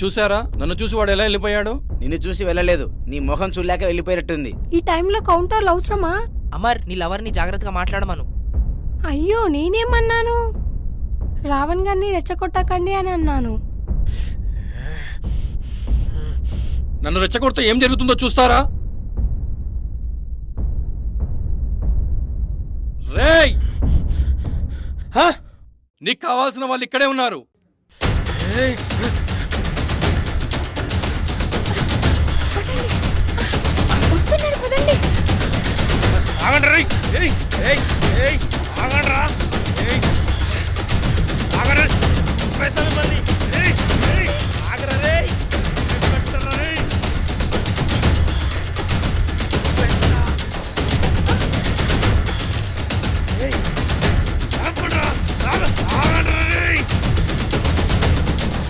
చూసారా నన్ను చూసి వాడు ఎలా వెళ్ళిపోయాడు? నిన్ను చూసి వెళ్ళలేదు, నీ మొహం చూడలేక వెళ్ళిపోయినట్టుంది. ఈ టైంలో కౌంటర్లు అవసరమా? అమర్, నీ లవర్ని జాగ్రత్తగా మాట్లాడమను. అయ్యో నేనేమన్నాను? రావణ్ గారిని రెచ్చగొట్టకండి అని అన్నాను. నన్ను రెచ్చగొడితే ఏం జరుగుతుందో చూస్తారా? రేయ్, నీకు కావాల్సిన వాళ్ళు ఇక్కడే ఉన్నారు. వస్తున్నాడు, పదండి. ఆగండి.